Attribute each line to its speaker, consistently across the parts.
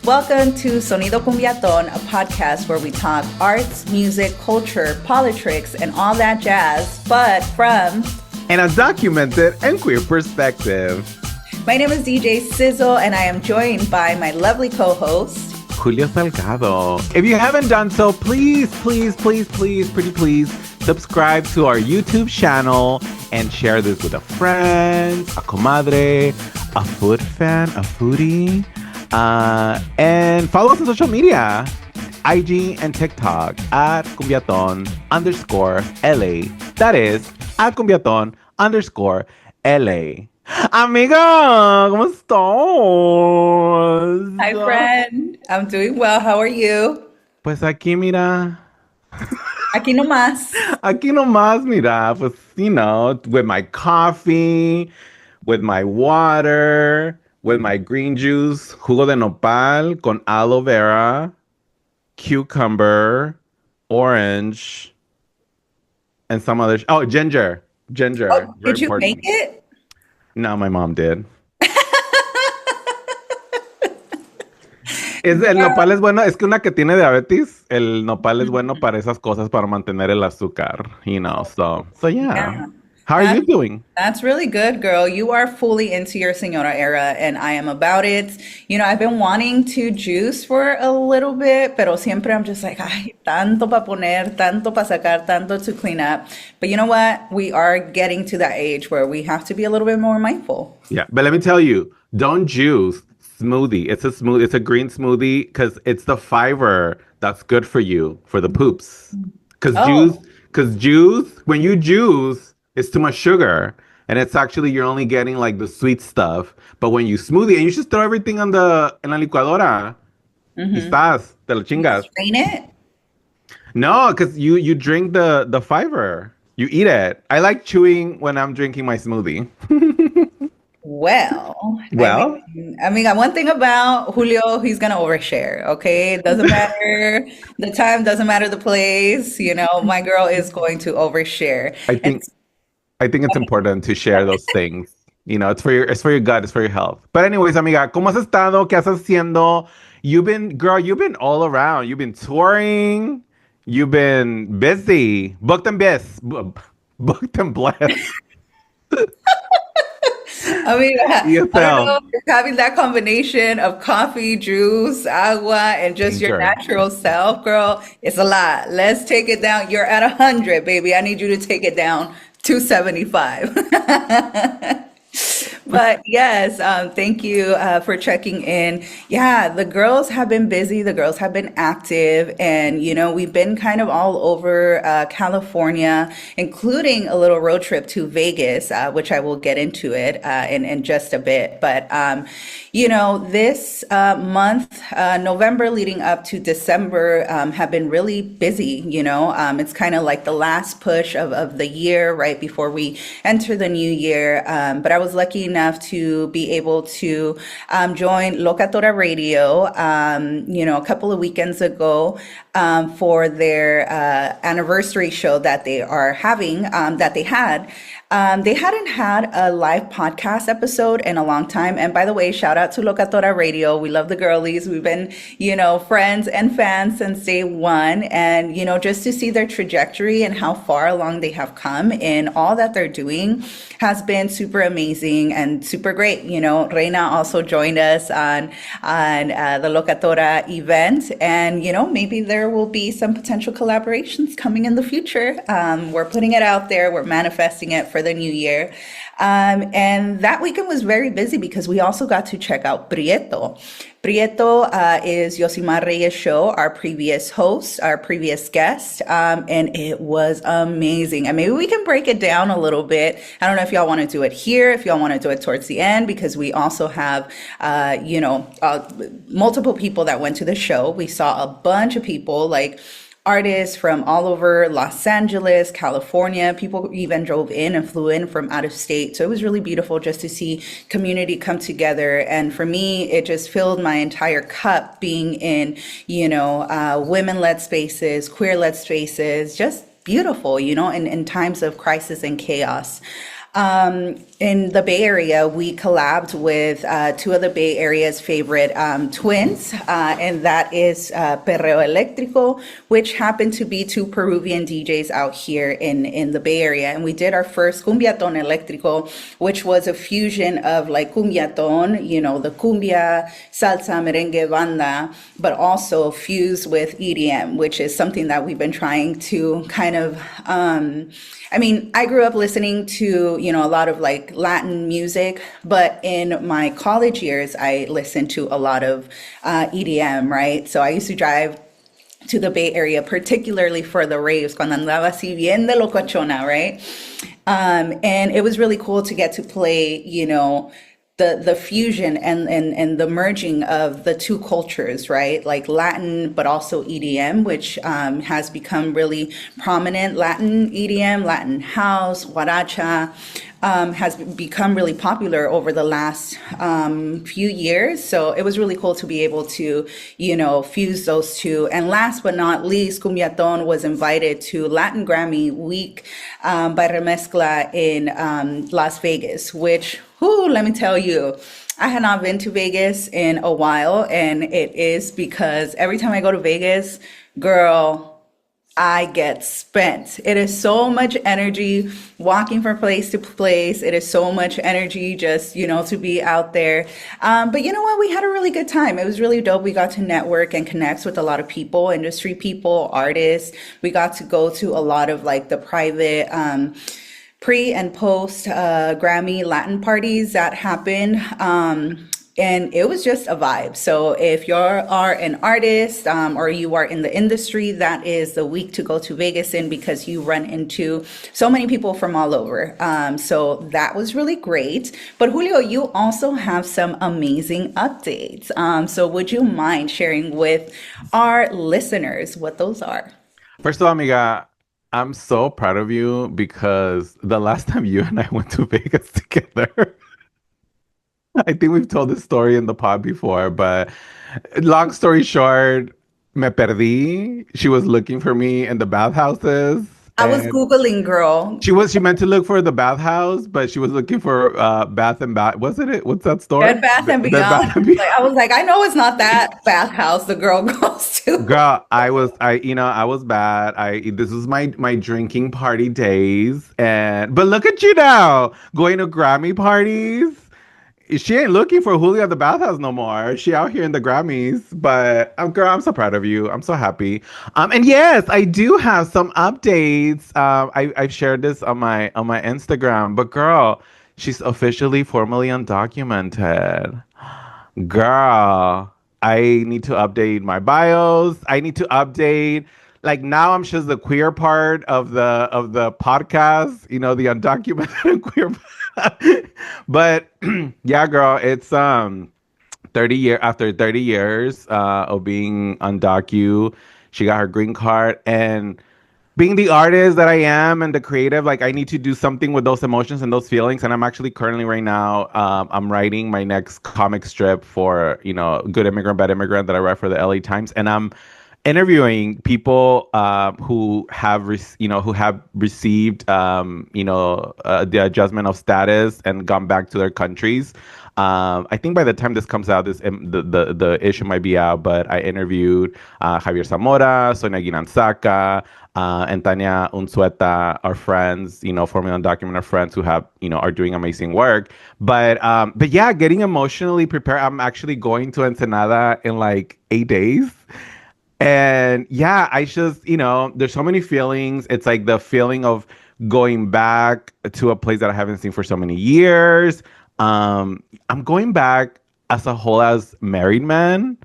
Speaker 1: Welcome to Sonido Cumbiaton, a podcast where we talk arts, music, culture, politics, and all that jazz, but from
Speaker 2: an undocumented and queer perspective.
Speaker 1: My name is DJ Sizzle, and I am joined by my lovely co-host,
Speaker 2: Julio Salgado. If you haven't done so, please, pretty please, subscribe to our YouTube channel and share this with a friend, a comadre, a food fan, a foodie. And follow us on social media, IG and TikTok at Cumbiaton_LA. That is at Cumbiaton_LA. Amigo, ¿cómo estás?
Speaker 1: Hi, friend. I'm doing well. How are you?
Speaker 2: Pues aquí, mira.
Speaker 1: Aquí nomás.
Speaker 2: Aquí nomás, mira. Pues, you know, with my coffee, with my water, with my green juice, jugo de nopal con aloe vera, cucumber, orange, and some other... ginger. Ginger.
Speaker 1: Oh, did you make it?
Speaker 2: No, my mom did. El nopal es bueno, es que una que tiene diabetes, el nopal es bueno para esas cosas, para mantener el azúcar, you know, so yeah. How are you doing?
Speaker 1: That's really good, girl. You are fully into your señora era, and I am about it. You know, I've been wanting to juice for a little bit, pero siempre I'm just like, ay, tanto pa poner, tanto pa sacar, tanto to clean up. But you know what? We are getting to that age where we have to be a little bit more mindful.
Speaker 2: Yeah, but let me tell you, don't juice smoothie. It's a green smoothie because it's the fiber that's good for you, for the poops. Because juice, when you juice, it's too much sugar, and it's actually, you're only getting like the sweet stuff. But when you smoothie, and you just throw everything en la licuadora, estás, te lo chingas.
Speaker 1: Strain it?
Speaker 2: No, because you drink the fiber. You eat it. I like chewing when I'm drinking my smoothie.
Speaker 1: Well, I mean, one thing about Julio, he's gonna overshare, okay? It doesn't matter the time, doesn't matter the place, you know, my girl is going to overshare.
Speaker 2: I think it's important to share those things. You know, it's for your gut, it's for your health. But anyways, amiga, ¿cómo has estado? ¿Qué has haciendo? You've been all around. You've been touring. You've been busy. Booked and blessed.
Speaker 1: I mean, I don't know if you're having that combination of coffee, juice, agua, and just your natural self, girl. It's a lot. Let's take it down. You're at 100, baby. I need you to take it down to 75. But yes, thank you for checking in. Yeah, the girls have been busy. The girls have been active. And, you know, we've been kind of all over California, including a little road trip to Vegas, which I will get into it in just a bit. But, you know, this month, November leading up to December, have been really busy. You know, it's kind of like the last push of the year right before we enter the new year. But I was lucky enough to be able to join Locatora Radio, you know, a couple of weekends ago for their anniversary show that they are having, that they had. They hadn't had a live podcast episode in a long time. And by the way, shout out to Locatora Radio. We love the girlies. We've been, you know, friends and fans since day one. And, you know, just to see their trajectory and how far along they have come in all that they're doing has been super amazing and super great. You know, Reyna also joined us on the Locatora event. And, you know, maybe there will be some potential collaborations coming in the future. We're putting it out there. We're manifesting it for the new year. And that weekend was very busy because we also got to check out Prieto. Prieto is Yosimar Reyes' show, our previous host, our previous guest, and it was amazing. And maybe we can break it down a little bit. I don't know if y'all want to do it here, if y'all want to do it towards the end, because we also have, you know, multiple people that went to the show. We saw a bunch of people, like artists from all over Los Angeles, California. People even drove in and flew in from out of state. So it was really beautiful just to see community come together. And for me, it just filled my entire cup being in, you know, women-led spaces, queer-led spaces, just beautiful, you know, in times of crisis and chaos. in the Bay Area, we collabed with two of the Bay Area's favorite twins, and that is Perreo Eléctrico, which happened to be two Peruvian DJs out here in the Bay Area. And we did our first Cumbiaton Eléctrico, which was a fusion of like Cumbiaton, you know, the cumbia, salsa, merengue, banda, but also fused with EDM, which is something that we've been trying to kind of I mean, I grew up listening to, you know, a lot of like Latin music, but in my college years, I listened to a lot of EDM, right? So I used to drive to the Bay Area, particularly for the raves, cuando andaba así bien de locochona, right? And it was really cool to get to play, you know, the fusion and the merging of the two cultures, right? Like Latin, but also EDM, which has become really prominent. Latin EDM, Latin house, guaracha, has become really popular over the last few years. So it was really cool to be able to, you know, fuse those two. And last but not least, Cumbiaton was invited to Latin Grammy Week by Remezcla in Las Vegas, which, whoo, let me tell you, I had not been to Vegas in a while, and it is because every time I go to Vegas, girl, I get spent. It is so much energy walking from place to place. It is so much energy just, you know, to be out there. But you know what? We had a really good time. It was really dope. We got to network and connect with a lot of people, industry people, artists. We got to go to a lot of like the private pre and post Grammy Latin parties that happened. And it was just a vibe. So if you are an artist or you are in the industry, that is the week to go to Vegas in because you run into so many people from all over. So that was really great. But Julio, you also have some amazing updates. So would you mind sharing with our listeners what those are?
Speaker 2: First of all, amiga, I'm so proud of you because the last time you and I went to Vegas together, I think we've told this story in the pod before, but long story short, me perdí. She was looking for me in the bathhouses,
Speaker 1: I was
Speaker 2: and
Speaker 1: Googling, girl.
Speaker 2: she meant to look for the bathhouse, but she was looking for Bath and Bath. Was it? What's that store?
Speaker 1: Bed Bath and
Speaker 2: Bed
Speaker 1: Beyond.
Speaker 2: Bath and Beyond.
Speaker 1: Like I was like, I know it's not that bathhouse the girl goes to.
Speaker 2: Girl, I was bad. This was my drinking party days, but look at you now, going to Grammy parties. She ain't looking for Julio at the bathhouse no more. She out here in the Grammys. But girl, I'm so proud of you. I'm so happy. And yes, I do have some updates. I've shared this on my Instagram. But girl, she's officially formally undocumented. Girl, I need to update my bios. I need to update. Like now, I'm just the queer part of the podcast. You know, the undocumented and queer. But yeah, girl, it's 30 year after 30 years of being undocu, she got her green card and being the artist that I am and the creative, like I need to do something with those emotions and those feelings. And I'm actually currently right now, I'm writing my next comic strip for, you know, Good Immigrant, Bad Immigrant that I write for the LA Times. And I'm interviewing people who have received the adjustment of status and gone back to their countries. I think by the time this comes out, the issue might be out. But I interviewed Javier Zamora, Sonia Guinanzaca, and Tania Unzueta, our friends, you know, formerly undocumented friends who have, you know, are doing amazing work. But yeah, getting emotionally prepared. I'm actually going to Ensenada in like 8 days. And yeah, I just, you know, there's so many feelings. It's like the feeling of going back to a place that I haven't seen for so many years. I'm going back as a whole as married man.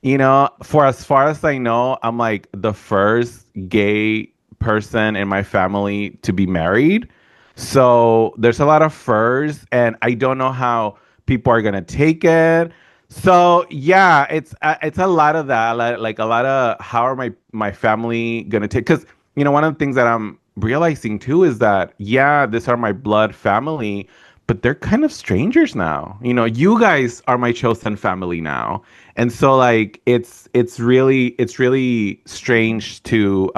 Speaker 2: You know, for as far as I know, I'm like the first gay person in my family to be married. So there's a lot of firsts, and I don't know how people are gonna take it. So yeah, it's a lot of that, like a lot of how are my family gonna take? Because you know, one of the things that I'm realizing too is that yeah, these are my blood family, but they're kind of strangers now. You know, you guys are my chosen family now, and so like it's really strange to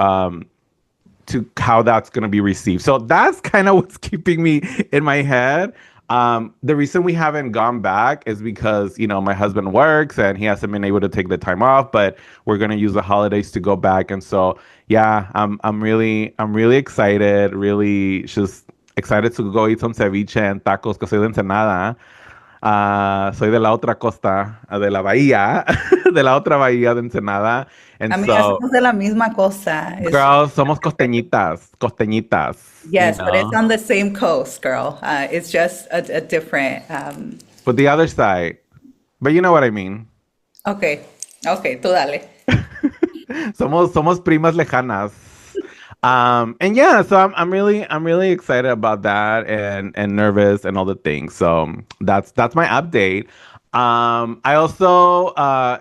Speaker 2: how that's going to be received. So that's kind of what's keeping me in my head. The reason we haven't gone back is because, my husband works and he hasn't been able to take the time off, but we're gonna use the holidays to go back. And so, yeah, I'm really excited, really just excited to go eat some ceviche and tacos, que soy de Ensenada. Soy de la otra costa, de la bahía, de la otra bahía de Ensenada. And
Speaker 1: Amiga,
Speaker 2: so,
Speaker 1: somos de la misma cosa. It's
Speaker 2: girls, somos costeñitas, costeñitas,
Speaker 1: yes, but it's on the same coast, girl. It's just a different.
Speaker 2: But the other side. But you know what I mean.
Speaker 1: Okay, okay, tú dale.
Speaker 2: Somos primas lejanas. And yeah, so I'm really excited about that and nervous and all the things. So that's my update. I also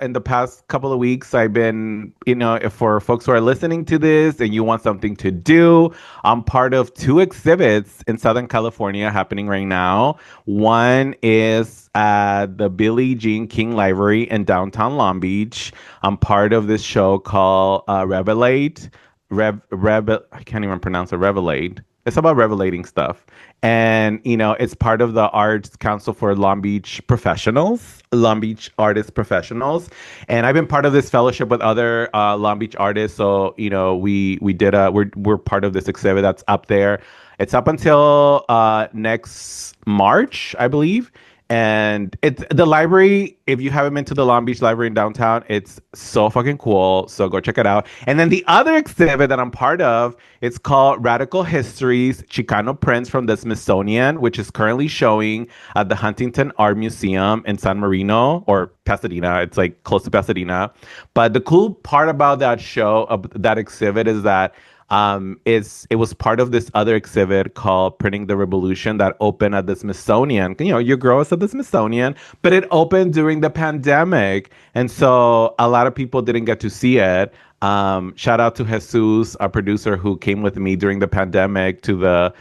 Speaker 2: in the past couple of weeks I've been, if for folks who are listening to this and you want something to do, I'm part of two exhibits in Southern California happening right now. One is at the Billie Jean King Library in downtown Long Beach. I'm part of this show called Revelate. I can't even pronounce it. Revelate. It's about revelating stuff. And, it's part of the Arts Council for Long Beach Professionals, Long Beach Artist Professionals. And I've been part of this fellowship with other Long Beach artists. So, we're part of this exhibit that's up there. It's up until next March, I believe. And it's the library. If you haven't been to the Long Beach Library in downtown, it's so fucking cool. So go check it out. And then the other exhibit that I'm part of, it's called Radical Histories, Chicano Prints from the Smithsonian, which is currently showing at the Huntington Art Museum in San Marino or Pasadena. It's like close to Pasadena. But the cool part about that show, of that exhibit, is that it was part of this other exhibit called Printing the Revolution that opened at the Smithsonian. Your girl is at the Smithsonian, but it opened during the pandemic. And so a lot of people didn't get to see it. Shout out to Jesus, our producer, who came with me during the pandemic to the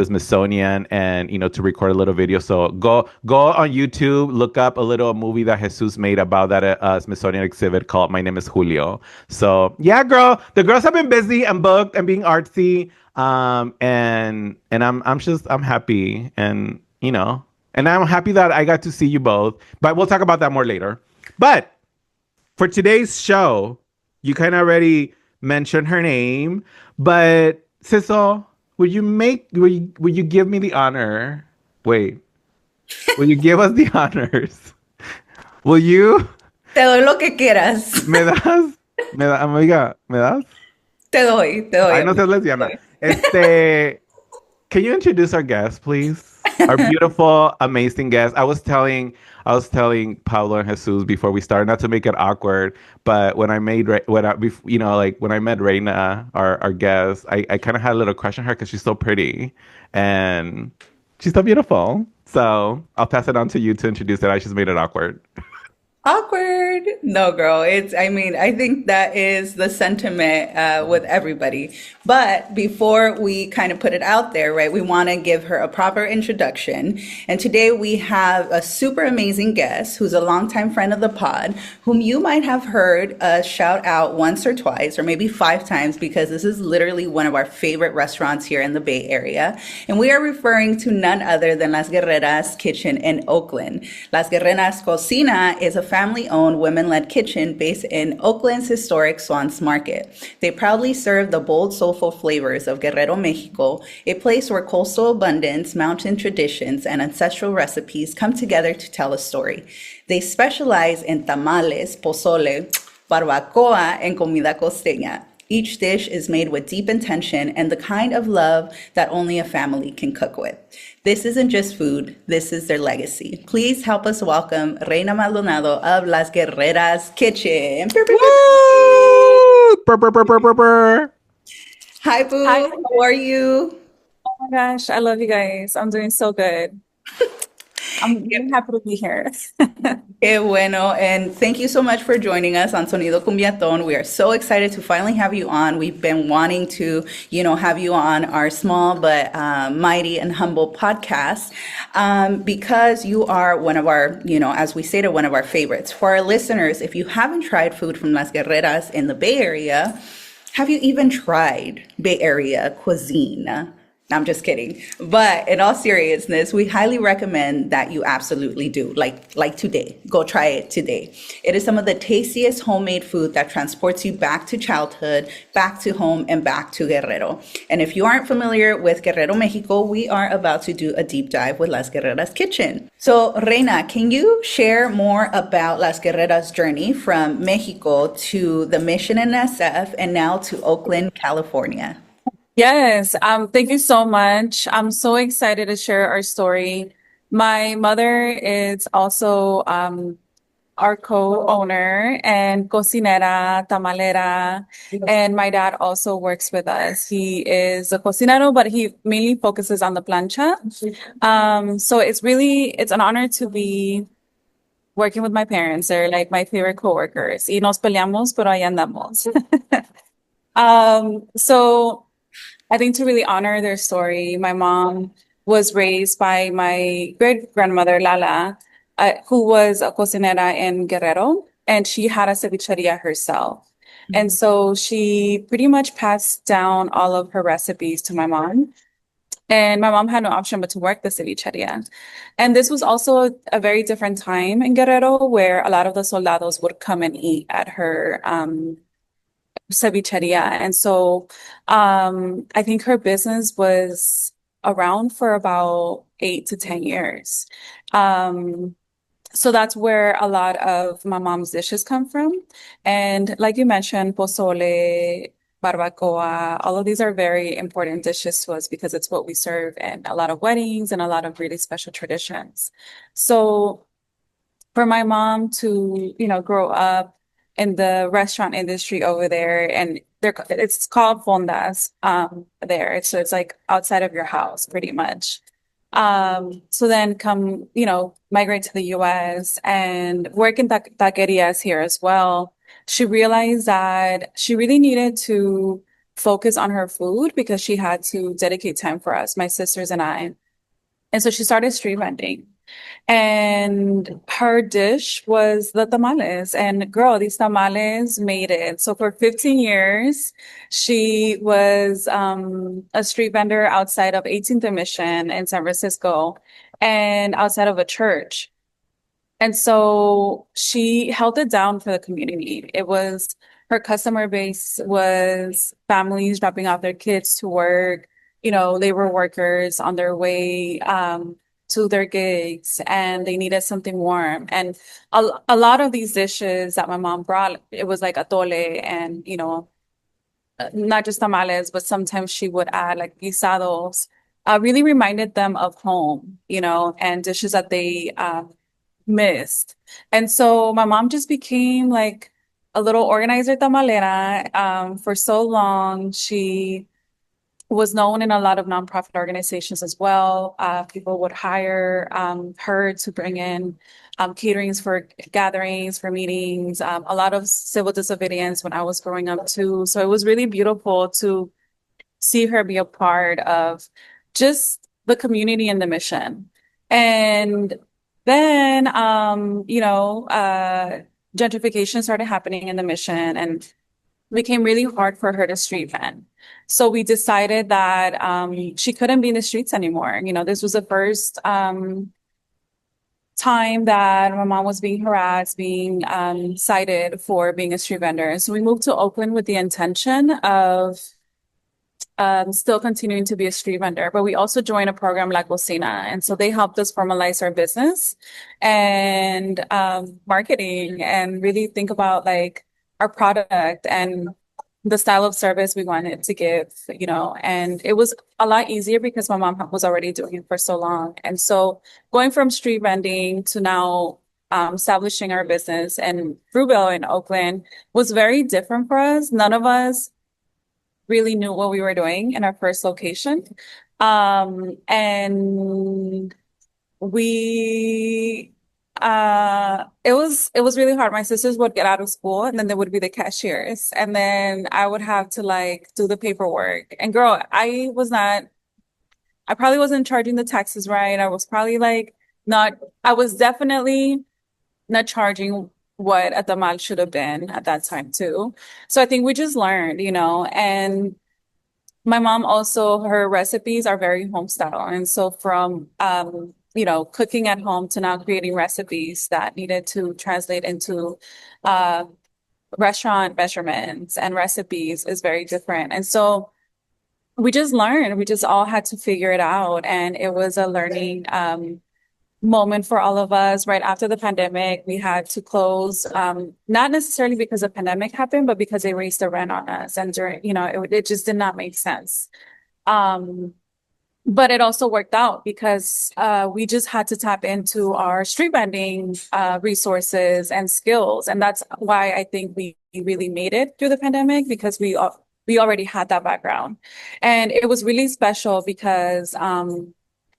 Speaker 2: Smithsonian and to record a little video. So go on YouTube, look up a little movie that Jesus made about that Smithsonian exhibit called My Name is Julio. So yeah, girl, the girls have been busy and booked and being artsy. And I'm happy and and I'm happy that I got to see you both. But we'll talk about that more later. But for today's show, you kind of already mentioned her name, but Sissel, would you give me the honor? Wait, will you give us the honors? Will you?
Speaker 1: Te doy lo que quieras.
Speaker 2: ¿Me das? Amiga, ¿me das?
Speaker 1: Te doy.
Speaker 2: Ay, no seas lesbiana. Can you introduce our guest, please? Our beautiful, amazing guest. I was telling Pablo and Jesus before we started, not to make it awkward, but when I met Reyna, our guest, I kind of had a little crush on her because she's so pretty and she's so beautiful. So I'll pass it on to you to introduce it. I just made it awkward.
Speaker 1: Awkward. No, girl. I think that is the sentiment with everybody. But before we kind of put it out there, right, we want to give her a proper introduction. And today we have a super amazing guest who's a longtime friend of the pod, whom you might have heard shout out once or twice, or maybe 5 times, because this is literally one of our favorite restaurants here in the Bay Area. And we are referring to none other than Las Guerreras Kitchen in Oakland. Las Guerreras Cocina is a family-owned, women-led kitchen based in Oakland's historic Swans Market. They proudly serve the bold, soulful flavors of Guerrero, Mexico, a place where coastal abundance, mountain traditions, and ancestral recipes come together to tell a story. They specialize in tamales, pozole, barbacoa, and comida costeña. Each dish is made with deep intention and the kind of love that only a family can cook with. This isn't just food, this is their legacy. Please help us welcome Reyna Maldonado of Las Guerreras Kitchen.
Speaker 2: Woo! Brr, brr, brr, brr, brr, brr.
Speaker 1: Hi, Boo.
Speaker 3: Hi.
Speaker 1: How are you?
Speaker 3: Oh my gosh, I love you guys. I'm doing so good. I'm really happy to be here.
Speaker 1: Qué bueno. And thank you so much for joining us on Sonido Cumbiaton. We are so excited to finally have you on. We've been wanting to, have you on our small but mighty and humble podcast because you are one of our, as we stated, one of our favorites. For our listeners, if you haven't tried food from Las Guerreras in the Bay Area, have you even tried Bay Area cuisine? I'm just kidding. But in all seriousness, we highly recommend that you absolutely do. Like today. Go try it today. It is some of the tastiest homemade food that transports you back to childhood, back to home, and back to Guerrero. And if you aren't familiar with Guerrero, Mexico, we are about to do a deep dive with Las Guerreras Kitchen. So, Reina, can you share more about Las Guerreras' journey from Mexico to the mission in SF and now to Oakland, California?
Speaker 3: Yes, thank you so much. I'm so excited to share our story. My mother is also our co-owner and cocinera, tamalera, and my dad also works with us. He is a cocinero, but he mainly focuses on the plancha. So it's an honor to be working with my parents. They're like my favorite coworkers. Y nos peleamos, pero ahí andamos. So I think to really honor their story, my mom was raised by my great grandmother, Lala, who was a cocinera in Guerrero, and she had a cevicheria herself. And so she pretty much passed down all of her recipes to my mom. And my mom had no option but to work the cevicheria. And this was also a very different time in Guerrero where a lot of the soldados would come and eat at her cevicheria. And so I think her business was around for about 8 to 10 years. So that's where a lot of my mom's dishes come from. And like you mentioned, pozole, barbacoa, all of these are very important dishes to us because it's what we serve in a lot of weddings and a lot of really special traditions. So for my mom to, grow up in the restaurant industry over there, and it's called fondas there. So it's like outside of your house, pretty much. So then migrate to the US and work in taquerias here as well. She realized that she really needed to focus on her food because she had to dedicate time for us, my sisters and I. And so she started street vending. And her dish was the tamales. And girl, these tamales made it. So for 15 years, she was a street vendor outside of 18th and Mission in San Francisco and outside of a church. And so she held it down for the community. Her customer base was families dropping off their kids to work, labor workers on their way to their gigs, and they needed something warm. And a lot of these dishes that my mom brought, it was like atole and, not just tamales, but sometimes she would add like guisados, really reminded them of home, and dishes that they missed. And so my mom just became like a little organizer tamalera. For so long, she was known in a lot of nonprofit organizations as well. People would hire her to bring in caterings for gatherings, for meetings, a lot of civil disobedience when I was growing up too. So it was really beautiful to see her be a part of just the community and the mission. And then, gentrification started happening in the mission and it became really hard for her to street vend. So we decided that she couldn't be in the streets anymore. This was the first time that my mom was being harassed, being cited for being a street vendor. So we moved to Oakland with the intention of still continuing to be a street vendor, but we also joined a program like Cocina. And so they helped us formalize our business and marketing and really think about like our product and the style of service we wanted to give, and it was a lot easier because my mom was already doing it for so long. And so going from street vending to now establishing our business in Fruitvale in Oakland was very different for us. None of us really knew what we were doing in our first location. And we it was really hard. My sisters would get out of school and then they would be the cashiers. And then I would have to like do the paperwork. And girl, I probably wasn't charging the taxes right. I was definitely not charging what a tamal should have been at that time too. So I think we just learned, and My mom also, her recipes are very home style. And so from, cooking at home to now creating recipes that needed to translate into uh, restaurant measurements and recipes is very different. And so we just learned, we just all had to figure it out. And it was a learning moment for all of us. Right after the pandemic, we had to close, not necessarily because the pandemic happened, but because they raised the rent on us. And during, it just did not make sense. Um, but it also worked out because we just had to tap into our street vending resources and skills. And that's why I think we really made it through the pandemic because we already had that background. And it was really special because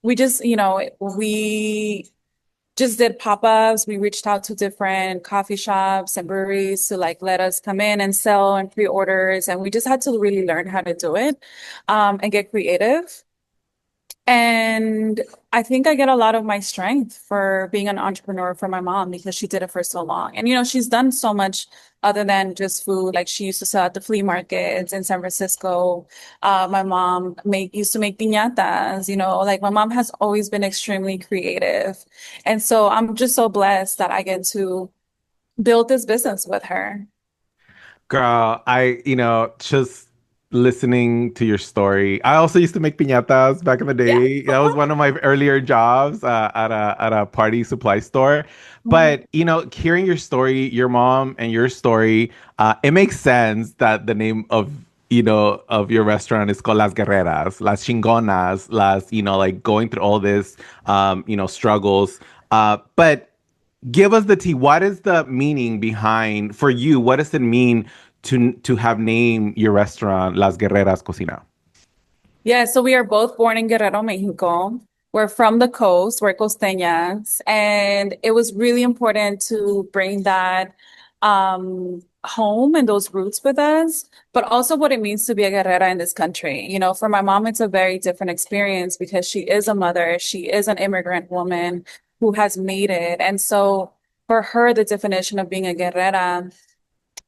Speaker 3: we just, we just did pop-ups. We reached out to different coffee shops and breweries to like let us come in and sell and pre-orders. And we just had to really learn how to do it and get creative. And I think I get a lot of my strength for being an entrepreneur from my mom because she did it for so long. And, she's done so much other than just food. Like she used to sell at the flea markets in San Francisco. My mom used to make piñatas, like my mom has always been extremely creative. And so I'm just so blessed that I get to build this business with her.
Speaker 2: Girl, just listening to your story. I also used to make piñatas back in the
Speaker 3: Yeah.
Speaker 2: day. That was one of my earlier jobs at a party supply store. But hearing your story, your mom and your story, it makes sense that the name of your restaurant is called Las Guerreras, Las Chingonas, like going through all this, struggles. But give us the tea. What is the meaning behind for you? What does it mean to have named your restaurant Las Guerreras Cocina?
Speaker 3: Yeah, so we are both born in Guerrero, Mexico. We're from the coast, we're costeñas, and it was really important to bring that home and those roots with us, but also what it means to be a guerrera in this country. For my mom, it's a very different experience because she is a mother, she is an immigrant woman who has made it. And so for her, the definition of being a guerrera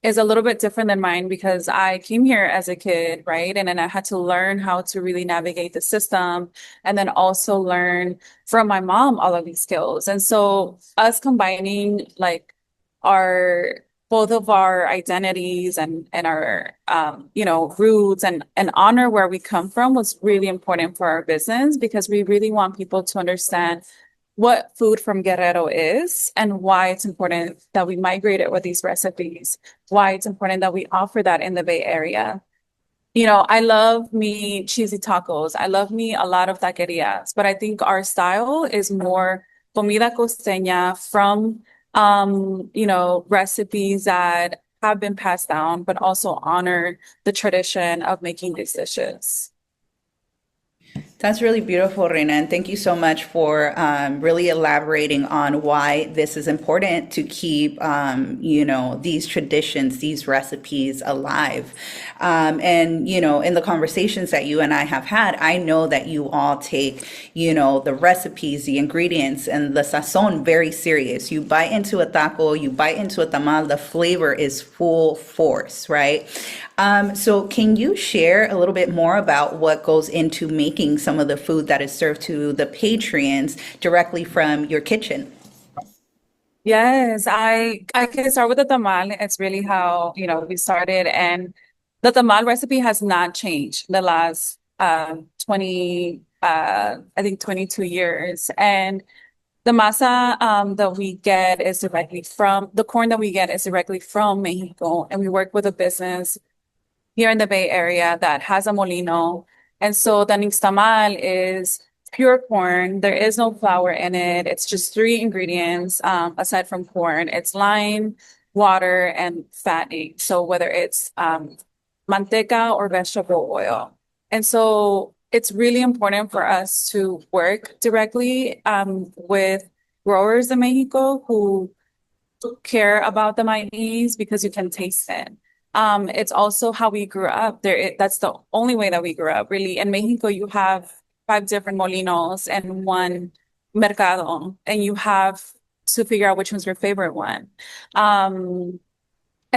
Speaker 3: is a little bit different than mine because I came here as a kid, right? And then I had to learn how to really navigate the system and then also learn from my mom all of these skills. And so us combining like our both of our identities and our roots and honor where we come from was really important for our business because we really want people to understand what food from Guerrero is and why it's important that we migrate it with these recipes, why it's important that we offer that in the Bay Area. I love me cheesy tacos. I love me a lot of taquerias, but I think our style is more comida costeña from, recipes that have been passed down, but also honor the tradition of making these dishes.
Speaker 1: That's really beautiful, Reyna, and thank you so much for really elaborating on why this is important to keep, these traditions, these recipes alive. And in the conversations that you and I have had, I know that you all take, the recipes, the ingredients, and the sazon very serious. You bite into a taco, you bite into a tamal, the flavor is full force, right? So can you share a little bit more about what goes into making some of the food that is served to the patrons directly from your kitchen?
Speaker 3: Yes, I can start with the tamal. It's really how, we started. And the tamal recipe has not changed the last 22 years. And the masa that we get is directly from the corn that we get is directly from Mexico. And we work with a business here in the Bay Area that has a molino. And so the nixtamal is pure corn. There is no flour in it. It's just three ingredients aside from corn. It's lime, water, and fattening. So whether it's manteca or vegetable oil. And so it's really important for us to work directly with growers in Mexico who care about the maíz because you can taste it. It's also how we grew up. That's the only way that we grew up, really. In Mexico, you have 5 different molinos and one mercado, and you have to figure out which one's your favorite one. And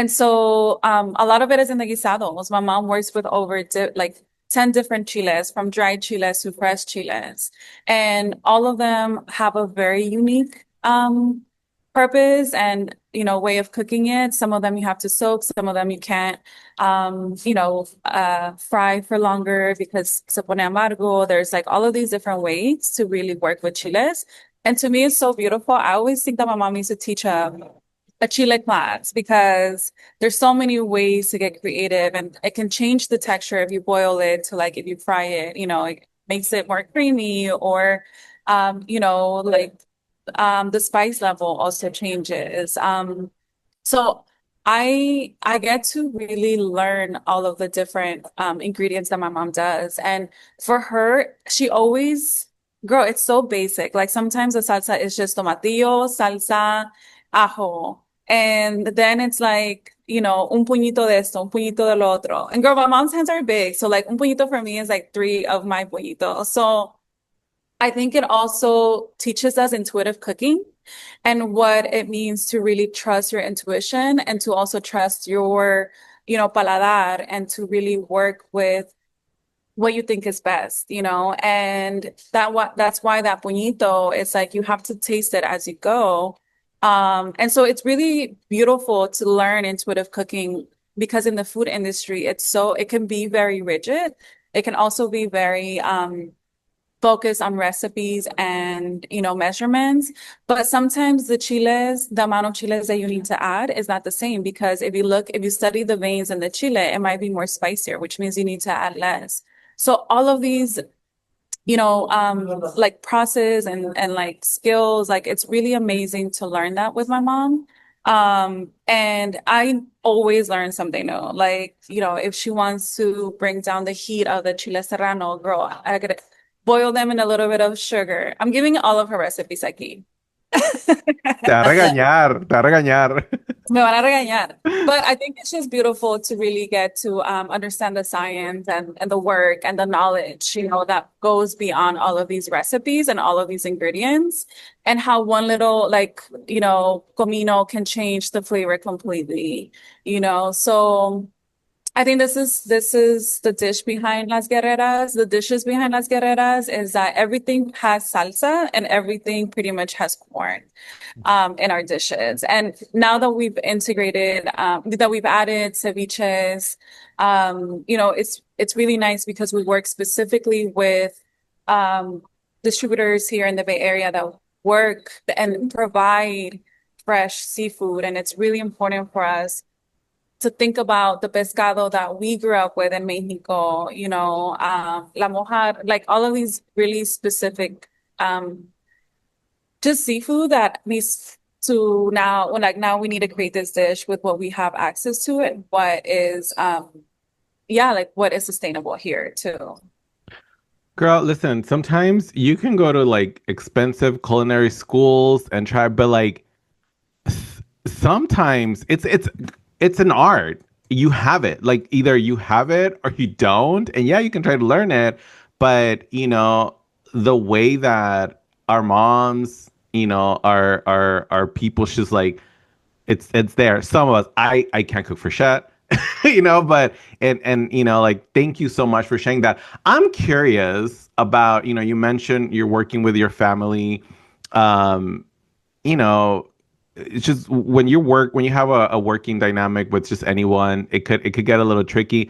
Speaker 3: so a lot of it is in the guisados. My mom works with over like 10 different chiles, from dried chiles to fresh chiles. And all of them have a very unique purpose and, way of cooking it. Some of them you have to soak, some of them you can't, fry for longer because se pone amargo. There's like all of these different ways to really work with chiles. And to me, it's so beautiful. I always think that my mom used to teach a chile class because there's so many ways to get creative and it can change the texture if you boil it to like if you fry it, it makes it more creamy or the spice level also changes. So I get to really learn all of the different ingredients that my mom does. And for her, she always, girl, it's so basic. Like sometimes the salsa is just tomatillo, salsa, ajo. And then it's like, un puñito de esto, un puñito del otro. And girl, my mom's hands are big. So like un puñito for me is like three of my puñitos. So I think it also teaches us intuitive cooking and what it means to really trust your intuition and to also trust your, paladar and to really work with what you think is best, and that's why that puñito is like you have to taste it as you go. And so it's really beautiful to learn intuitive cooking because in the food industry, it can be very rigid. It can also be very focus on recipes and measurements, but sometimes the amount of chiles that you need to add is not the same because if you study the veins in the chile, it might be more spicier, which means you need to add less. So all of these like process and like skills, like it's really amazing to learn that with my mom. And I always learn something new. Like, if she wants to bring down the heat of the chile serrano, girl, I gotta boil them in a little bit of sugar. I'm giving all of her recipes aquí.
Speaker 2: Te va a regañar, te va a regañar.
Speaker 3: Me van a regañar. But I think it's just beautiful to really get to understand the science and the work and the knowledge, that goes beyond all of these recipes and all of these ingredients and how one little comino can change the flavor completely, So I think this is the dish behind Las Guerreras. The dishes behind Las Guerreras is that everything has salsa and everything pretty much has corn in our dishes. And now that we've integrated, that we've added ceviches, it's really nice because we work specifically with distributors here in the Bay Area that work and provide fresh seafood. And it's really important for us to think about the pescado that we grew up with in Mexico, la mojar, like all of these really specific, just seafood that needs to now we need to create this dish with what we have access to and what is, what is sustainable here too.
Speaker 2: Girl, listen, sometimes you can go to like expensive culinary schools and try, but like sometimes it's an art. You have it. Like either you have it or you don't. And yeah, you can try to learn it, but the way that our moms, our people, just like it's there. Some of us, I can't cook for shit. But and like thank you so much for sharing that. I'm curious about, you mentioned you're working with your family. You know, it's just when you have a working dynamic with just anyone, it could get a little tricky.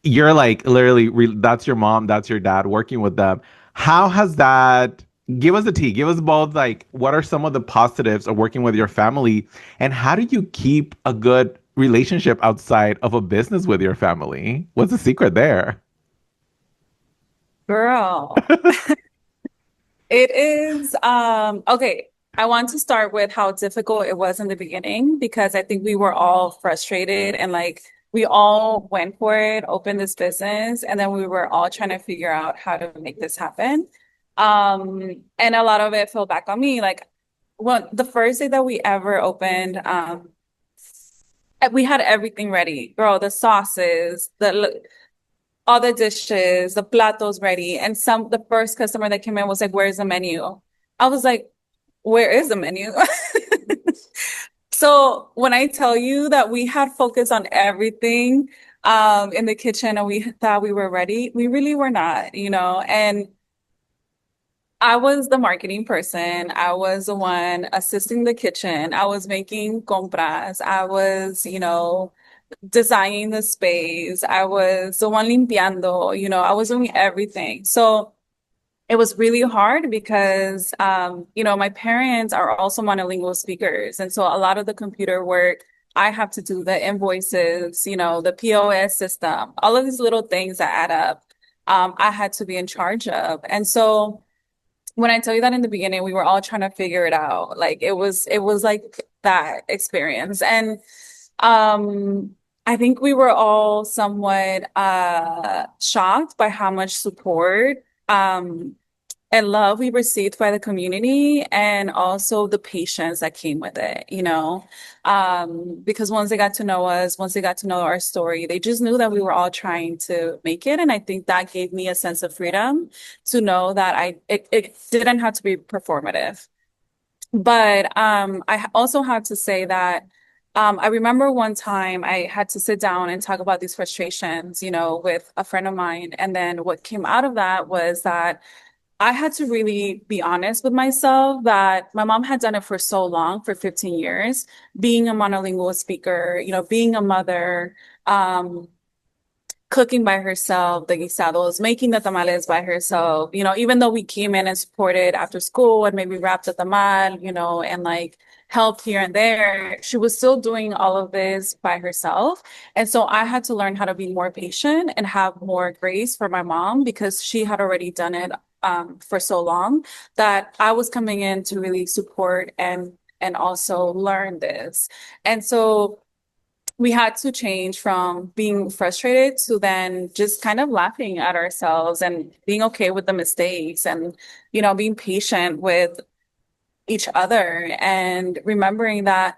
Speaker 2: You're like literally that's your mom, that's your dad working with them. How has that give us the tea, give us both, like what are some of the positives of working with your family and how do you keep a good relationship outside of a business with your family? What's the secret there?
Speaker 3: Girl, it is okay. I want to start with how difficult it was in the beginning because I think we were all frustrated and like we all went for it, opened this business, and then we were all trying to figure out how to make this happen. And a lot of it fell back on me. Like, well, the first day that we ever opened, we had everything ready, girl, the sauces, all the dishes, the platos ready. And the first customer that came in was like, "Where's the menu?" I was like, "Where is the menu?" So when I tell you that we had focus on everything, in the kitchen, and we thought we were ready. We really were not, and I was the marketing person. I was the one assisting the kitchen. I was making compras. I was, designing the space. I was the one limpiando, I was doing everything. So it was really hard because, my parents are also monolingual speakers. And so a lot of the computer work, I have to do the invoices, the POS system, all of these little things that add up, I had to be in charge of. And so when I tell you that in the beginning, we were all trying to figure it out. Like it was like that experience. And I think we were all somewhat shocked by how much support and love we received by the community and also the patience that came with it, because once they got to know us, once they got to know our story, they just knew that we were all trying to make it. And I think that gave me a sense of freedom to know that it didn't have to be performative. But I also had to say that I remember one time I had to sit down and talk about these frustrations, with a friend of mine. And then what came out of that was that I had to really be honest with myself that my mom had done it for so long, for 15 years, being a monolingual speaker, being a mother, cooking by herself, the guisados, making the tamales by herself, even though we came in and supported after school and maybe wrapped the tamal, and like helped here and there, she was still doing all of this by herself. And so I had to learn how to be more patient and have more grace for my mom because she had already done it for so long that I was coming in to really support and also learn this. And so we had to change from being frustrated to then just kind of laughing at ourselves and being okay with the mistakes and, being patient with each other and remembering that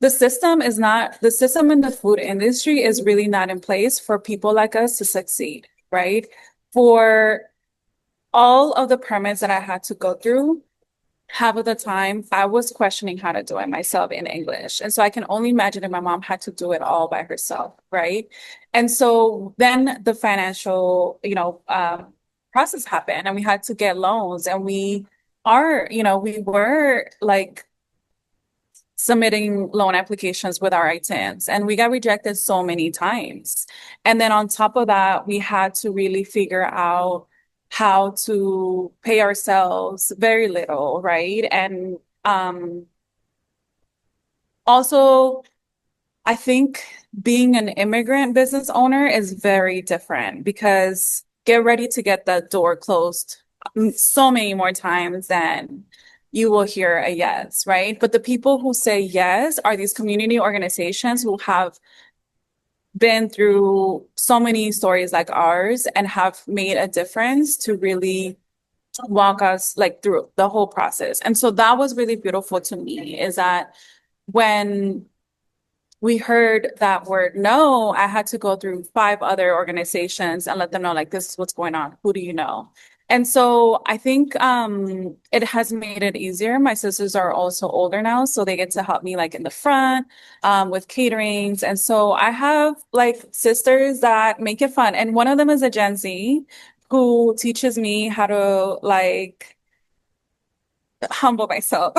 Speaker 3: the system in the food industry is really not in place for people like us to succeed, right? For all of the permits that I had to go through, half of the time I was questioning how to do it myself in English. And so I can only imagine if my mom had to do it all by herself, right? And so then the financial, process happened and we had to get loans and we were like submitting loan applications with our ITINs and we got rejected so many times. And then on top of that, we had to really figure out how to pay ourselves very little, right? And also, I think being an immigrant business owner is very different because get ready to get the door closed so many more times than you will hear a yes, right? But the people who say yes are these community organizations who have been through so many stories like ours and have made a difference to really walk us like through the whole process. And so that was really beautiful to me is that when we heard that word no, I had to go through 5 other organizations and let them know like this is what's going on. Who do you know? And so I think it has made it easier. My sisters are also older now, so they get to help me like in the front with caterings. And so I have like sisters that make it fun. And one of them is a Gen Z who teaches me how to like humble myself.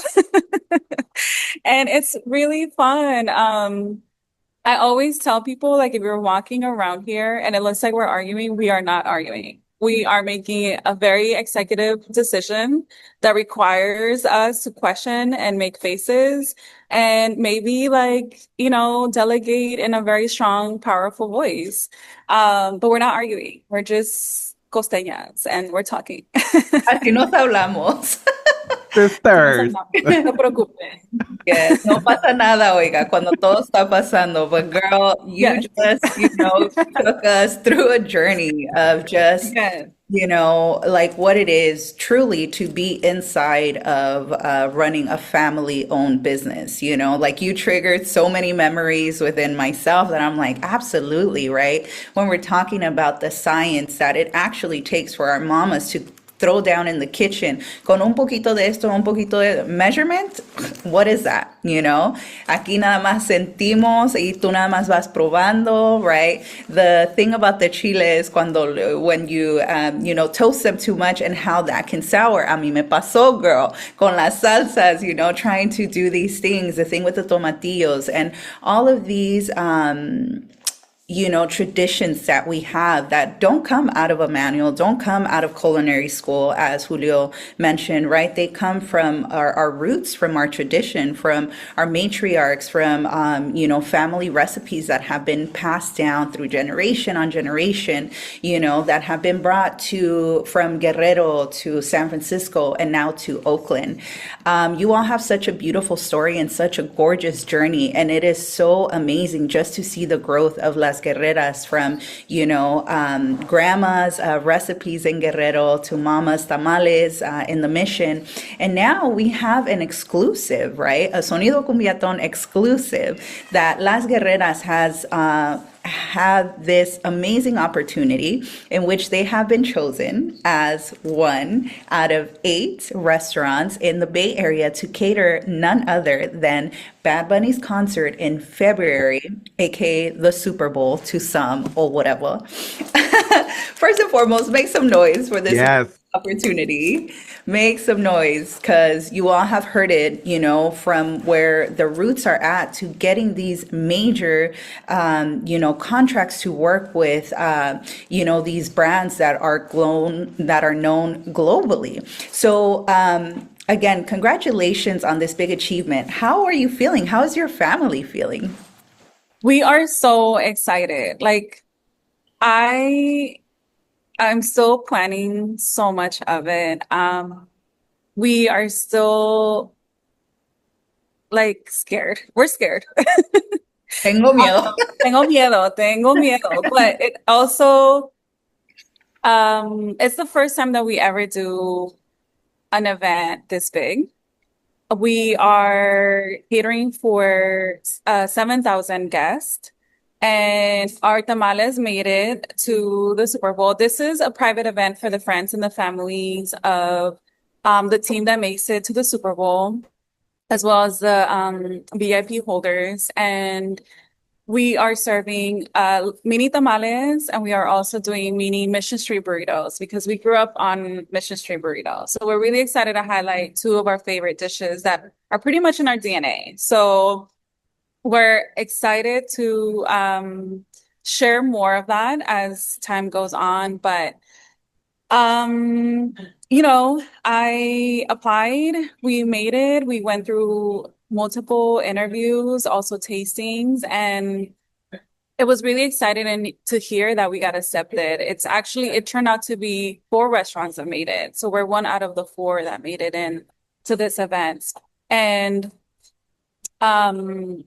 Speaker 3: And it's really fun. I always tell people like if you're walking around here and it looks like we're arguing, we are not arguing. We are making a very executive decision that requires us to question and make faces and maybe like, delegate in a very strong, powerful voice. But we're not arguing. We're just costeñas and we're talking.
Speaker 1: Así nos hablamos.
Speaker 2: Sisters.
Speaker 3: No se preocupen.
Speaker 1: Yes, no pasa nada, oiga, cuando todo está pasando. But girl, you
Speaker 3: Yes.
Speaker 1: just, took us through a journey of just,
Speaker 3: Yes.
Speaker 1: like what it is truly to be inside of running a family-owned business, like you triggered so many memories within myself that I'm like, absolutely, right? When we're talking about the science that it actually takes for our mamas to throw down in the kitchen. Con un poquito de esto, un poquito de measurement, what is that? You know? Aquí nada más sentimos y tú nada más vas probando, right? The thing about the chiles when you, toast them too much and how that can sour. A mí me pasó, girl, con las salsas, trying to do these things, the thing with the tomatillos and all of these, traditions that we have that don't come out of a manual, don't come out of culinary school, as Julio mentioned, right? They come from our roots, from our tradition, from our matriarchs, from, family recipes that have been passed down through generation on generation, that have been brought from Guerrero to San Francisco and now to Oakland. You all have such a beautiful story and such a gorgeous journey. And it is so amazing just to see the growth of Las Guerreras from, grandma's recipes in Guerrero to mama's tamales in the mission. And now we have an exclusive, right? A Sonido Cumbiaton exclusive that Las Guerreras has have this amazing opportunity in which they have been chosen as one out of 8 restaurants in the Bay Area to cater none other than Bad Bunny's concert in February, aka the Super Bowl to some or whatever. First and foremost, make some noise for this
Speaker 2: Yes.
Speaker 1: opportunity. Make some noise because you all have heard it, from where the roots are at to getting these major, contracts to work with, these brands that are known globally. So, again, congratulations on this big achievement. How are you feeling? How is your family feeling?
Speaker 3: We are so excited. Like, I'm still planning so much of it. We are still like scared. We're scared.
Speaker 1: Tengo miedo.
Speaker 3: Tengo miedo. But it also, it's the first time that we ever do an event this big. We are catering for 7,000 guests, and our tamales made it to the Super Bowl. This is a private event for the friends and the families of the team that makes it to the Super Bowl, as well as the VIP holders. And we are serving mini tamales, and we are also doing mini Mission Street burritos because we grew up on Mission Street burritos. So we're really excited to highlight 2 of our favorite dishes that are pretty much in our DNA. So we're excited to share more of that as time goes on. But I applied, we made it, we went through multiple interviews, also tastings, and it was really exciting to hear that we got accepted. It turned out to be 4 restaurants that made it. So we're 1 out of the 4 that made it in to this event. And I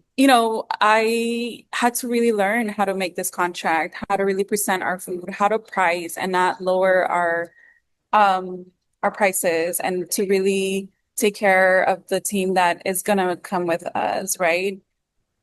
Speaker 3: had to really learn how to make this contract, how to really present our food, how to price and not lower our prices, and to really take care of the team that is gonna come with us, right?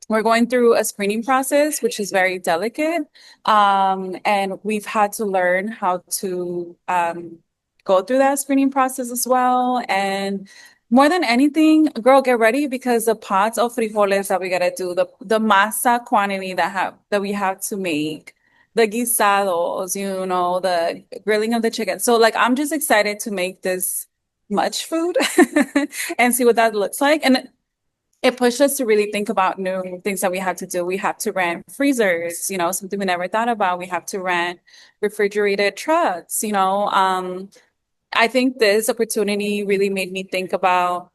Speaker 3: We're going through a screening process, which is very delicate. And we've had to learn how to go through that screening process as well. And more than anything, girl, get ready because the pots of frijoles that we gotta do, the masa quantity that we have to make, the guisados, the grilling of the chicken. So like I'm just excited to make this much food and see what that looks like. And it pushed us to really think about new things that we have to do. We have to rent freezers, something we never thought about. We have to rent refrigerated trucks, I think this opportunity really made me think about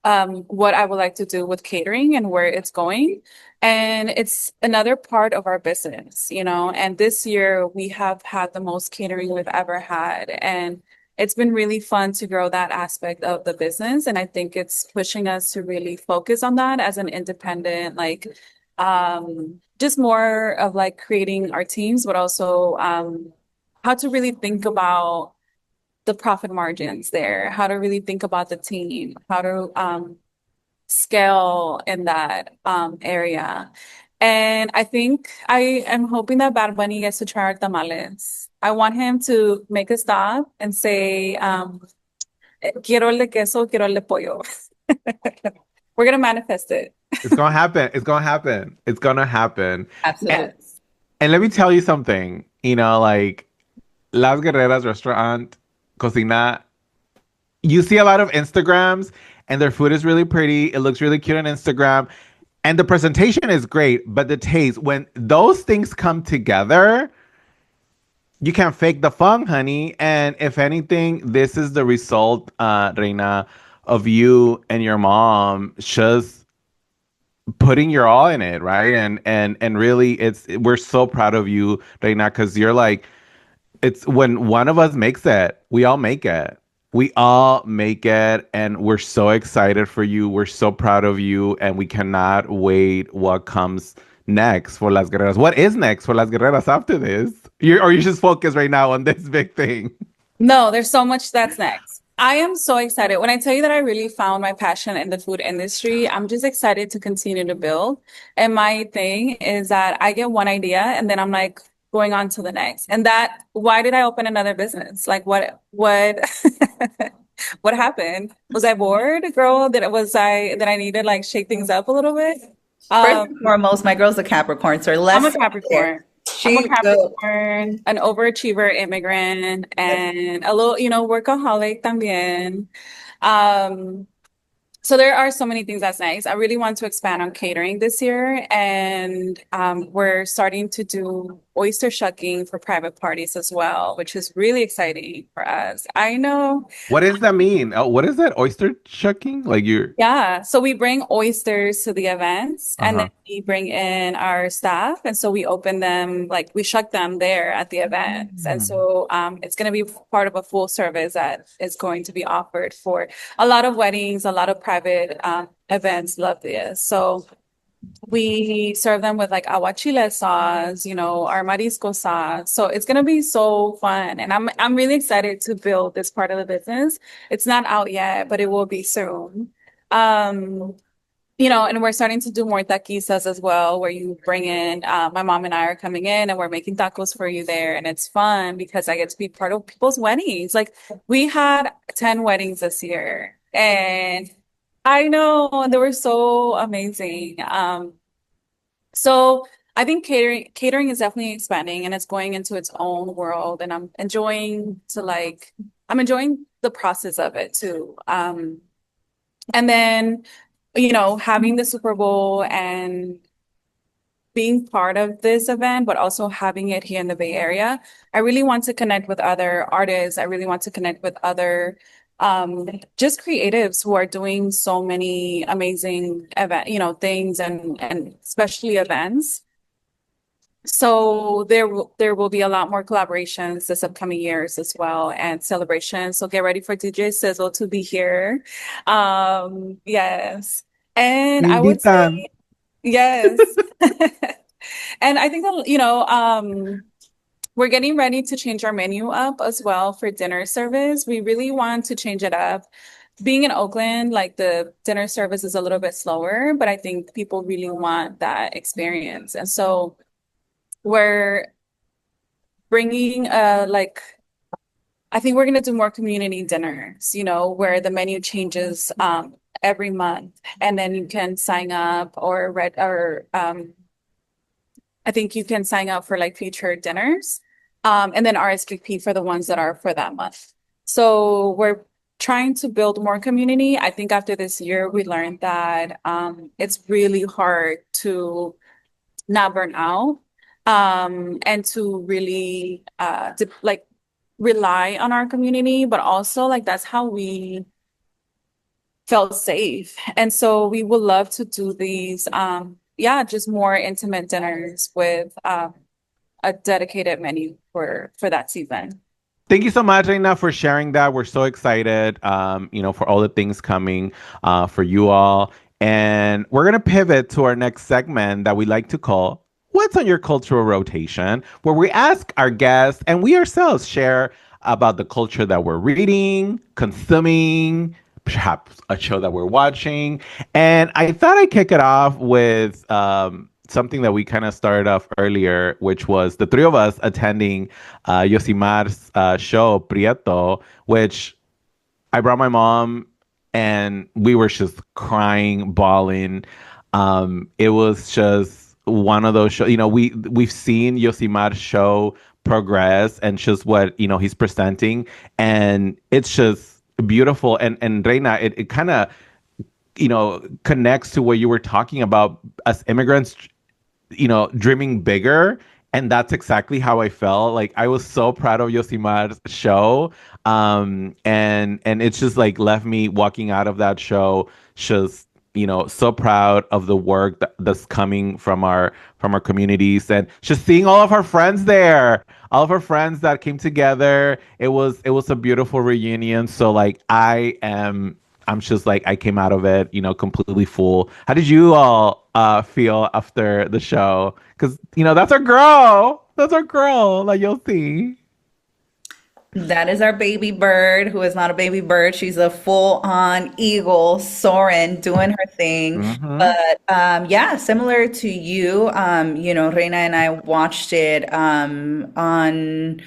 Speaker 3: what I would like to do with catering and where it's going. And it's another part of our business, and this year we have had the most catering we've ever had. And it's been really fun to grow that aspect of the business. And I think it's pushing us to really focus on that as an independent, like, just more of like creating our teams, but also how to really think about the profit margins there, how to really think about the team, how to scale in that area. And I think I am hoping that Bad Bunny gets to try our tamales. I want him to make a stop and say, quiero el de queso, quiero el de pollo. We're gonna manifest it.
Speaker 2: It's gonna happen. It's gonna happen. It's gonna happen. And,
Speaker 1: Absolutely.
Speaker 2: and let me tell you something. Like Las Guerreras restaurant, cocina. You see a lot of Instagrams, and their food is really pretty. It looks really cute on Instagram, and the presentation is great. But the taste, when those things come together, you can't fake the funk, honey. And if anything, this is the result, Reina, of you and your mom just putting your all in it, right? And really, we're so proud of you, Reina, because you're like, it's when one of us makes it, we all make it. We all make it, and we're so excited for you. We're so proud of you, and we cannot wait what comes next for Las Guerreras. What is next for Las Guerreras after this? You just focus right now on this big thing.
Speaker 3: No, there's so much that's next. I am so excited. When I tell you that I really found my passion in the food industry, I'm just excited to continue to build. And my thing is that I get one idea and then I'm like going on to the next. And why did I open another business? Like what, what happened? Was I bored, girl? That I needed like shake things up a little bit?
Speaker 1: First
Speaker 3: Um,
Speaker 1: and foremost, my girl's a Capricorn, so
Speaker 3: I'm a
Speaker 1: let's start
Speaker 3: Capricorn.
Speaker 1: there.
Speaker 3: I'm a
Speaker 1: She will.
Speaker 3: Capricorn, an overachiever immigrant, and a little, workaholic también. Um, so there are so many things that's nice. I really want to expand on catering this year, and we're starting to do oyster shucking for private parties as well, which is really exciting for us. I know.
Speaker 2: What does that mean? What is that? Oyster shucking? Like you're.
Speaker 3: Yeah, so we bring oysters to the events and then
Speaker 2: Uh-huh.
Speaker 3: we bring in our staff. And so we open them, like we shuck them there at the events. And so it's going to be part of a full service that is going to be offered for a lot of weddings, a lot of private events. Love this. So we serve them with like aguachile sauce, our marisco sauce. So it's gonna be so fun. And I'm really excited to build this part of the business. It's not out yet, but it will be soon. Um, and we're starting to do more taquisas as well, where you bring in, my mom and I are coming in and we're making tacos for you there. And it's fun because I get to be part of people's weddings. Like we had 10 weddings this year and I know they were so amazing. So I think catering is definitely expanding and it's going into its own world. And I'm enjoying the process of it too. And then, having the Super Bowl and being part of this event, but also having it here in the Bay Area, I really want to connect with other artists. I really want to connect with other just creatives who are doing so many amazing things and especially events. So there will be a lot more collaborations this upcoming years as well and celebrations. So get ready for DJ Sizzle to be here. Yes. And
Speaker 2: Me
Speaker 3: I would
Speaker 2: invitan.
Speaker 3: say yes. And I think that, we're getting ready to change our menu up as well for dinner service. We really want to change it up. Being in Oakland, like the dinner service is a little bit slower, but I think people really want that experience. And so we're bringing I think we're going to do more community dinners, where the menu changes every month and then you can sign up I think you can sign up for like featured dinners and then RSVP for the ones that are for that month. So we're trying to build more community. I think after this year, we learned that it's really hard to not burn out and to really rely on our community, but also like that's how we felt safe. And so we would love to do these just more intimate dinners with a dedicated menu for that season.
Speaker 2: Thank you so much, Reina, for sharing that. We're so excited, for all the things coming for you all. And we're going to pivot to our next segment that we like to call What's on Your Cultural Rotation, where we ask our guests and we ourselves share about the culture that we're reading, consuming, perhaps a show that we're watching. And I thought I'd kick it off with something that we kind of started off earlier, which was the three of us attending Yosimar's show, Prieto, which I brought my mom and we were just crying, bawling. It was just one of those shows. We've seen Yosimar's show progress and just what, he's presenting. And it's just beautiful. And Reina, it kind of, connects to what you were talking about as immigrants, dreaming bigger. And that's exactly how I felt. Like I was so proud of Yosimar's show. And it's just like left me walking out of that show just, so proud of the work that's coming from our communities and just seeing all of our friends there, all of our friends that came together. It was a beautiful reunion. So like I'm just like I came out of it, completely full. How did you all feel after the show? Because that's our girl. That's our girl. Like you'll see.
Speaker 1: That is our baby bird, who is not a baby bird. She's a full-on eagle soaring, doing her thing.
Speaker 2: Hmm.
Speaker 1: But yeah, similar to you, Reina and I watched it on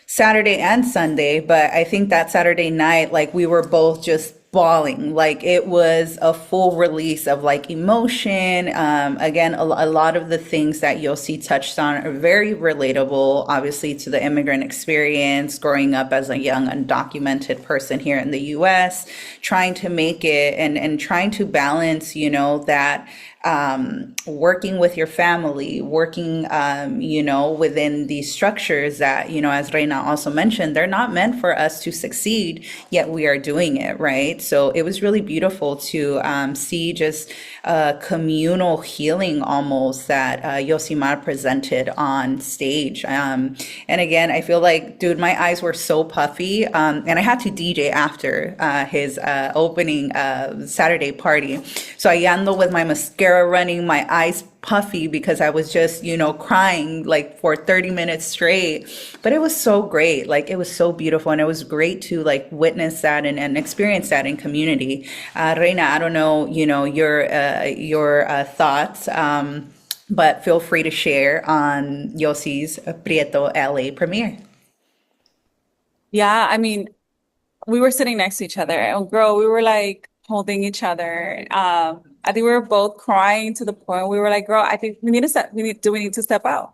Speaker 1: Saturday and Sunday, but I think that Saturday night, like we were both just bawling. Like it was a full release of like emotion. Again, a lot of the things that Yossi touched on are very relatable, obviously, to the immigrant experience, growing up as a young, undocumented person here in the US, trying to make it and trying to balance, that working with your family, working, within these structures that, as Reina also mentioned, they're not meant for us to succeed, yet we are doing it, right? So it was really beautiful to see just communal healing almost that Yosimar presented on stage. And again, I feel like, dude, my eyes were so puffy. And I had to DJ after his opening Saturday party. So I ando with my mascara running, my eyes puffy because I was just, crying like for 30 minutes straight. But it was so great. Like it was so beautiful. And it was great to like witness that and experience that in community. Reina, I don't know, your thoughts, but feel free to share on Yossi's Prieto LA premiere.
Speaker 3: Yeah, I mean, we were sitting next to each other, and girl, we were like holding each other. I think we were both crying to the point we were like, girl, I think we need to step, do we need to step out?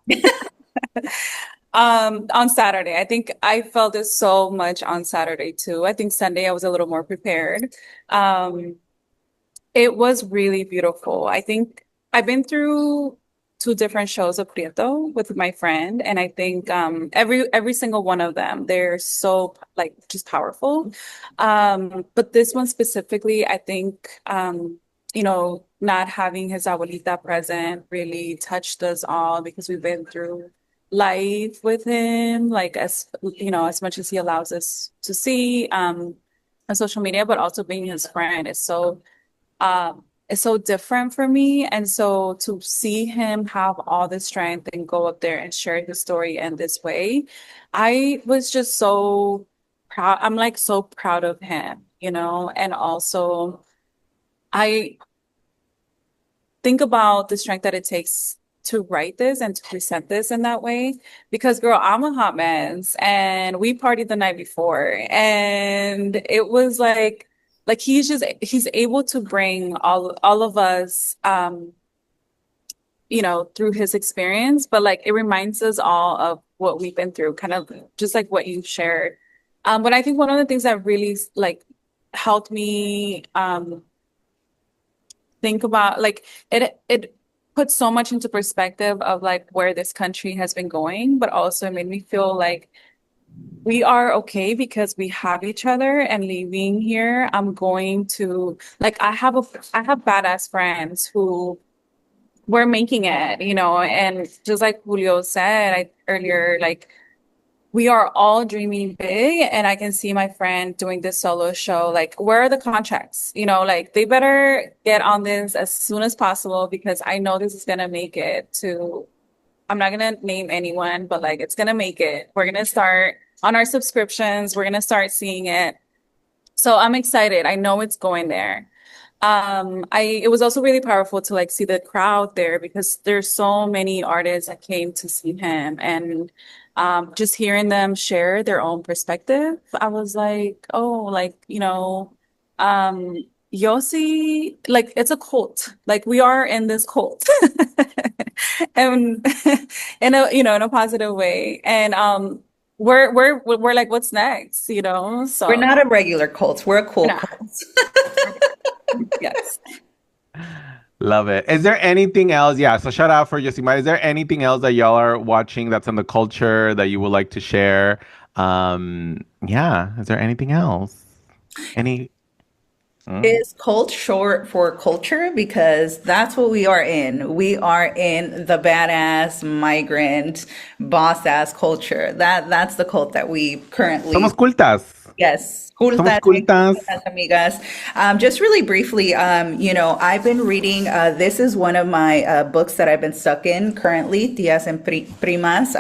Speaker 3: On Saturday. I think I felt it so much on Saturday too. I think Sunday I was a little more prepared. Um, it was really beautiful. I think I've been through two different shows of Prieto with my friend, and I think every single one of them, they're so like just powerful. But this one specifically, I think not having his abuelita present really touched us all because we've been through life with him, like as much as he allows us to see on social media, but also being his friend is it's so different for me. And so to see him have all the strength and go up there and share his story in this way, I was just so proud. I'm like so proud of him, and also I think about the strength that it takes to write this and to present this in that way. Because girl, I'm a hot mess and we partied the night before and it was like he's able to bring all of us through his experience, but like it reminds us all of what we've been through, kind of just like what you shared. But I think one of the things that really like helped me think about like it put so much into perspective of like where this country has been going, but also it made me feel like we are okay because we have each other. And leaving here, I'm going to like I have badass friends who were making it, and just like Julio said earlier, like we are all dreaming big, and I can see my friend doing this solo show. Like, where are the contracts? Like they better get on this as soon as possible because I know this is gonna make it to, I'm not gonna name anyone, but like it's gonna make it. We're gonna start on our subscriptions, we're gonna start seeing it. So I'm excited. I know it's going there. It was also really powerful to like see the crowd there because there's so many artists that came to see him and just hearing them share their own perspective, I was like, oh, like, um, Yossi, like it's a cult. Like we are in this cult. And in a positive way. And we're like, what's next,
Speaker 1: We're
Speaker 3: So
Speaker 1: not a regular cult. We're a
Speaker 3: we're
Speaker 1: cool
Speaker 3: not.
Speaker 1: cult.
Speaker 3: Yes.
Speaker 2: Love it. Is there anything else? Yeah, so shout out for Yosimar. Is there anything else that y'all are watching that's in the culture that you would like to share? Yeah, is there anything else? Any? Mm?
Speaker 1: Is cult short for culture? Because that's what we are in. We are in the badass migrant boss ass culture. That's the cult that we
Speaker 2: Somos
Speaker 1: currently.
Speaker 2: cultas.
Speaker 1: Yes,
Speaker 2: Somos
Speaker 1: cultas,
Speaker 2: cultas.
Speaker 1: amigas. Just really briefly, I've been reading. This is one of my books that I've been stuck in currently, Tias and Primas.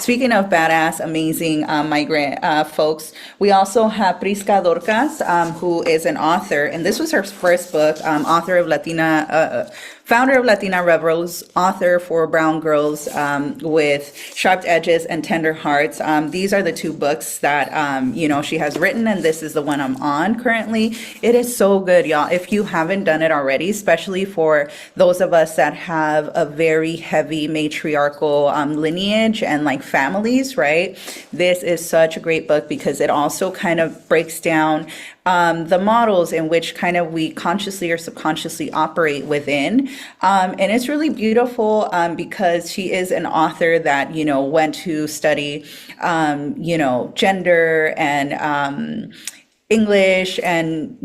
Speaker 1: Speaking of badass, amazing migrant folks, we also have Prisca Dorcas, who is an author, and this was her first book, author of founder of Latina Rebels, author for Brown Girls with Sharp Edges and Tender Hearts. These are the two books that, she has written, and this is the one I'm on currently. It is so good, y'all. If you haven't done it already, especially for those of us that have a very heavy matriarchal lineage and like families, right? This is such a great book because it also kind of breaks down the models in which kind of we consciously or subconsciously operate within. And it's really beautiful because she is an author that, went to study, gender and English and,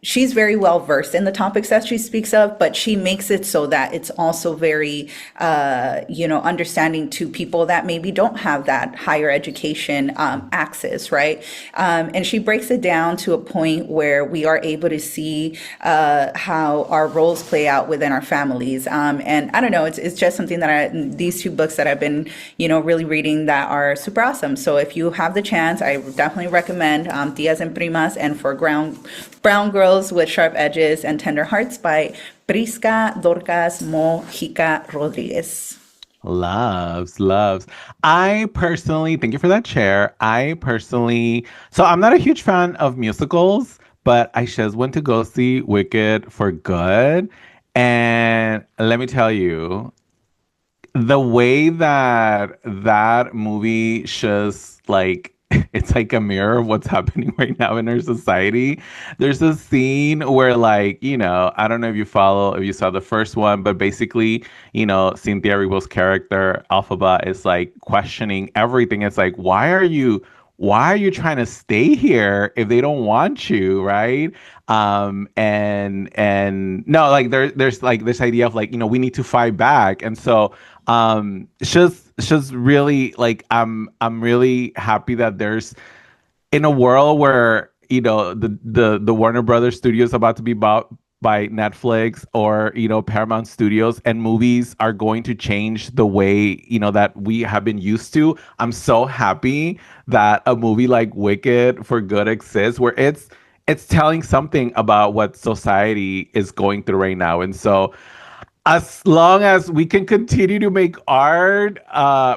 Speaker 1: she's very well versed in the topics that she speaks of, but she makes it so that it's also very, understanding to people that maybe don't have that higher education access, right? And she breaks it down to a point where we are able to see how our roles play out within our families. And I don't know, it's just something that these two books that I've been, really reading that are super awesome. So if you have the chance, I definitely recommend Tias and Primas and for Brown Girls with Sharp Edges and Tender Hearts by Prisca Dorcas Mojica Rodriguez.
Speaker 2: Loves, loves. I personally, thank you for that chair. So I'm not a huge fan of musicals, but I just went to go see Wicked for good. And let me tell you, the way that that movie just like it's like a mirror of what's happening right now in our society. There's a scene where like, I don't know if you saw the first one, but basically, Cynthia Erivo's character, Alphaba, is like questioning everything. It's like, why are you trying to stay here if they don't want you, right? And no, like there's like this idea of like, we need to fight back. And so it's just really like I'm really happy that there's in a world where the Warner Brothers studio is about to be bought by Netflix or Paramount Studios, and movies are going to change the way that we have been used to. I'm so happy that a movie like Wicked for Good exists, where it's telling something about what society is going through right now. And so as long as we can continue to make art,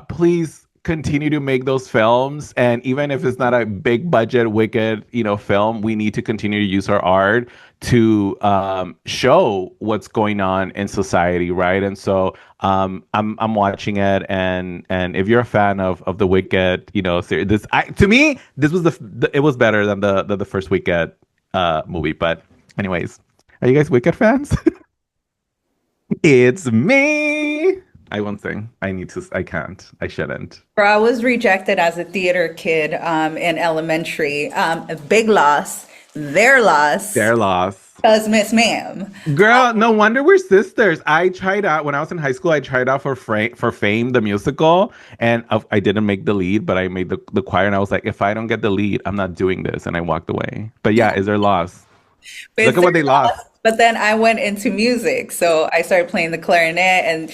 Speaker 2: please continue to make those films. And even if it's not a big budget, wicked, film, we need to continue to use our art to show what's going on in society, right? And so I'm watching it, and if you're a fan of the Wicked, series, to me this was it was better than the first Wicked movie. But anyways, are you guys Wicked fans? It's me. I won't sing. I can't. I shouldn't.
Speaker 1: Bro, I was rejected as a theater kid in elementary. A big loss, their loss,
Speaker 2: Their loss.
Speaker 1: because Miss Ma'am.
Speaker 2: Girl, no wonder we're sisters. I tried out when I was in high school. I tried out for Fame the musical, and I didn't make the lead, but I made the choir. And I was like, if I don't get the lead, I'm not doing this, and I walked away. But yeah, is there loss? Look
Speaker 1: It's
Speaker 2: at
Speaker 1: their
Speaker 2: what they lost.
Speaker 1: loss. But then I went into music. So I started playing the clarinet, and,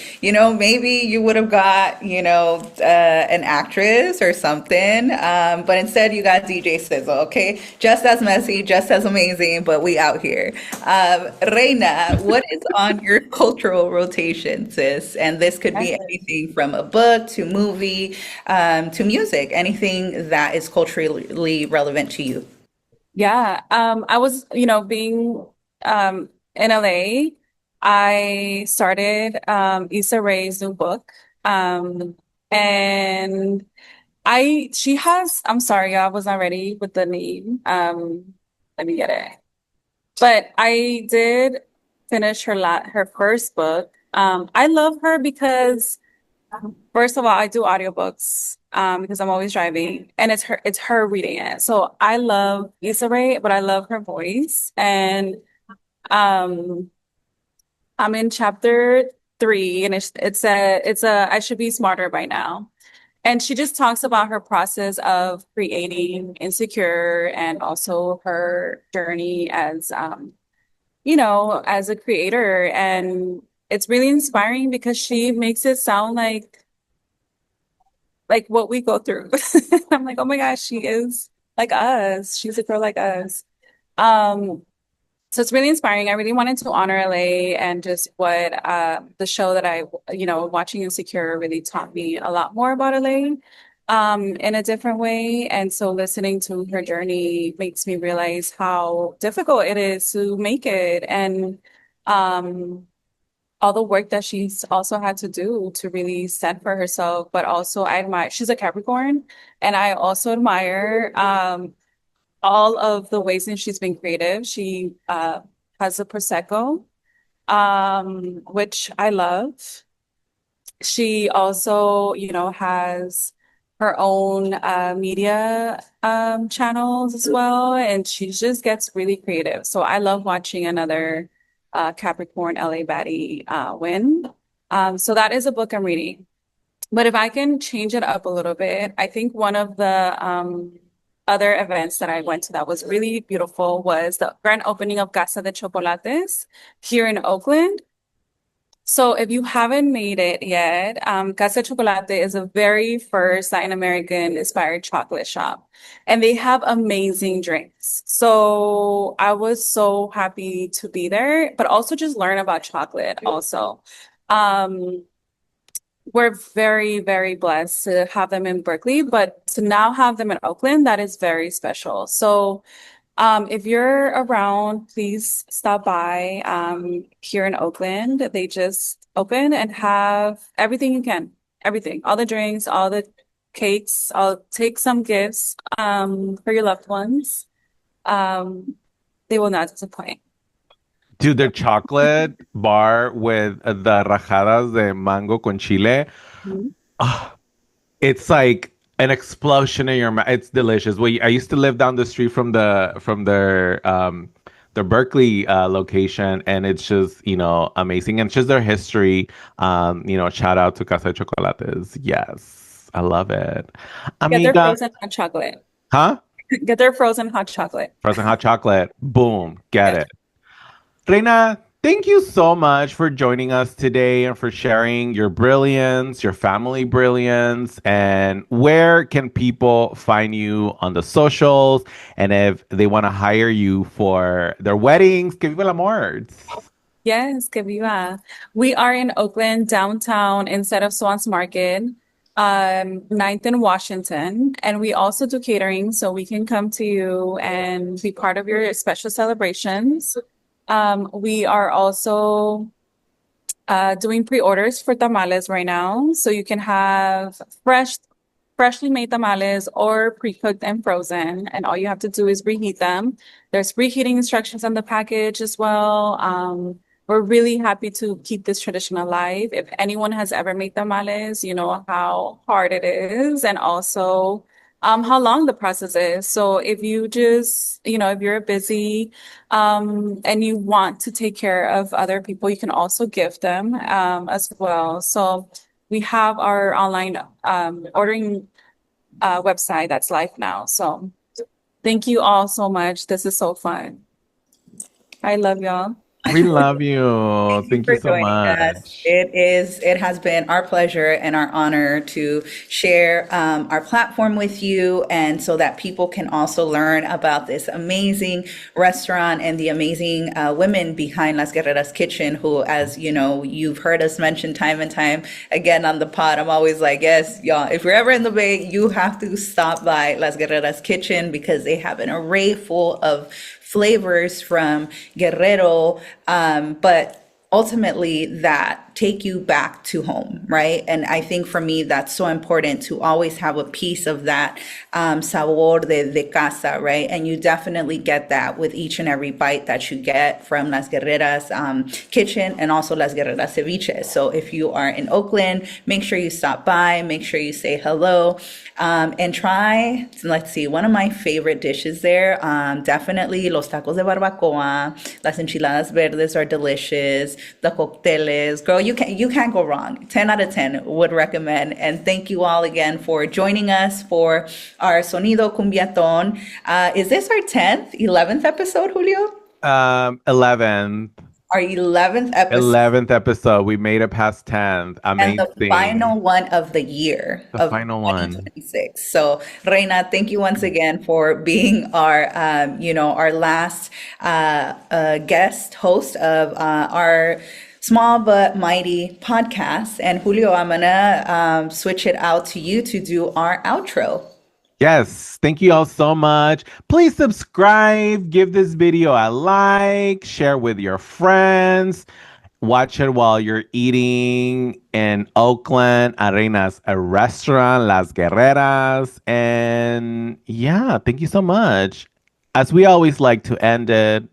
Speaker 1: maybe you would have got, an actress or something. But instead, you got DJ Sizzle, okay? Just as messy, just as amazing, but we out here. Reina, what is on your cultural rotation, sis? And this could be
Speaker 3: Yes.
Speaker 1: anything from a book to movie, to music, anything that is culturally relevant to you.
Speaker 3: Yeah. I was, being in LA, I started Issa Rae's new book. Um, and she has, I'm sorry, I was not ready with the name. Let me get it. But I did finish her first book. I love her because first of all, I do audiobooks because I'm always driving, and it's her reading it. So I love Issa Rae, but I love her voice. And um I'm in chapter 3, and it's a I should be smarter by now. And she just talks about her process of creating Insecure and also her journey as a creator. And it's really inspiring because she makes it sound like what we go through. I'm like, oh my gosh, she is like us. She's a girl like us. Um, so it's really inspiring. I really wanted to honor LA, and just what the show that watching Insecure really taught me a lot more about LA in a different way. And so listening to her journey makes me realize how difficult it is to make it, and um all the work that she's also had to do to really stand for herself. But also I admire, she's a Capricorn, and I also admire all of the ways that she's been creative. She has a Prosecco, which I love. She also, has her own media channels as well, and she just gets really creative. So I love watching another Capricorn LA baddie win. So that is a book I'm reading. But if I can change it up a little bit, I think one of the other events that I went to that was really beautiful was the grand opening of Casa de Chocolates here in Oakland. So if you haven't made it yet, Casa de Chocolate is a very first Latin American inspired chocolate shop, and they have amazing drinks. So I was so happy to be there, but also just learn about chocolate also. Um, we're very, very blessed to have them in Berkeley, but to now have them in Oakland, that is very special. So if you're around, please stop by here in Oakland. They just open and have everything you can, everything, all the drinks, all the cakes. I'll take some gifts for your loved ones. Um, they will not disappoint.
Speaker 2: Dude, their chocolate bar with the rajadas de mango con chile.
Speaker 3: Mhm.
Speaker 2: ah, it's like an explosion in your mouth. It's delicious. I used to live down the street from the Berkeley location, and it's just amazing. And just their history. Shout out to Casa de Chocolates. Yes, I love it,
Speaker 3: Get their
Speaker 2: amiga.
Speaker 3: frozen hot chocolate.
Speaker 2: Huh?
Speaker 3: Get their frozen hot chocolate.
Speaker 2: Frozen hot chocolate. Boom. Get
Speaker 3: Yes.
Speaker 2: it. Reina, thank you so much for joining us today and for sharing your brilliance, your family brilliance, and where can people find you on the socials, and if they want to hire you for their weddings. Que viva el amor.
Speaker 3: Yes, que viva. We are in Oakland, downtown, instead of Swans Market, 9th and Washington. And we also do catering, so we can come to you and be part of your special celebrations. We are also doing pre-orders for tamales right now. So you can have freshly made tamales or pre-cooked and frozen. And all you have to do is reheat them. There's reheating instructions on the package as well. We're really happy to keep this tradition alive. If anyone has ever made tamales, you know how hard it is, and also how long the process is. So if you just, if you're busy and you want to take care of other people, you can also gift them as well. So we have our online ordering website that's live now. So thank you all so much. This is so fun. I love y'all.
Speaker 2: We love you.
Speaker 1: Thank you
Speaker 2: Thank you
Speaker 1: for
Speaker 2: so
Speaker 1: joining us.
Speaker 2: much.
Speaker 1: It has been our pleasure and our honor to share our platform with you, and so that people can also learn about this amazing restaurant and the amazing women behind Las Guerreras Kitchen, who, as you know, you've heard us mention time and time again on the pod. I'm always like, yes, y'all, if you're ever in the Bay, you have to stop by Las Guerreras Kitchen because they have an array full of flavors from Guerrero, but ultimately that take you back to home, right? And I think for me, that's so important to always have a piece of that sabor de casa, right? And you definitely get that with each and every bite that you get from Las Guerreras kitchen and also Las Guerreras ceviche. So if you are in Oakland, make sure you stop by, make sure you say hello, and try, let's see, one of my favorite dishes there, definitely los tacos de barbacoa, las enchiladas verdes are delicious, the cocteles, girl, you can't go wrong. 10 out of 10 would recommend. And thank you all again for joining us for our Sonido Cumbiaton. Is this our 10th, 11th episode, Julio?
Speaker 2: 11th.
Speaker 1: Our 11th episode.
Speaker 2: 11th episode. We made it past 10th.
Speaker 1: And
Speaker 2: Amazing.
Speaker 1: the final one of the year
Speaker 2: The
Speaker 1: of
Speaker 2: final one.
Speaker 1: 2026. So, Reyna, thank you once again for being our, our last guest host of our small but mighty podcast. And Julio, I'm gonna switch it out to you to do our outro.
Speaker 2: Yes, thank you all so much. Please subscribe, give this video a like, share with your friends. Watch it while you're eating in Oakland, Arenas, a restaurant, Las Guerreras. And yeah, thank you so much. As we always like to end it,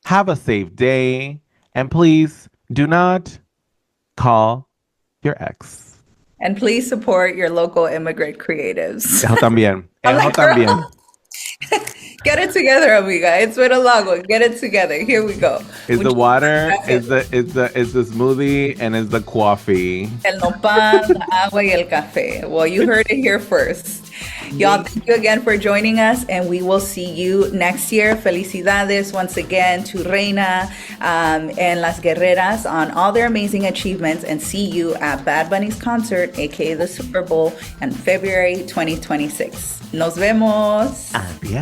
Speaker 2: have a safe day. And please do not call your ex.
Speaker 1: And please support your local immigrant creatives.
Speaker 2: Eso también.
Speaker 1: I'm
Speaker 2: Eso
Speaker 1: like, girl.
Speaker 2: también.
Speaker 1: Get it together, amiga. It's been a long one. Get it together. Here we go.
Speaker 2: Is
Speaker 1: Would
Speaker 2: the
Speaker 1: you-
Speaker 2: water, is the smoothie, and is the coffee.
Speaker 1: El nopal, la agua, y el café. Well, you heard it here first. Y'all, thank you again for joining us, and we will see you next year. Felicidades once again to Reyna and Las Guerreras on all their amazing achievements, and see you at Bad Bunny's concert, aka the Super Bowl, in February 2026. Nos vemos.
Speaker 2: Adiós.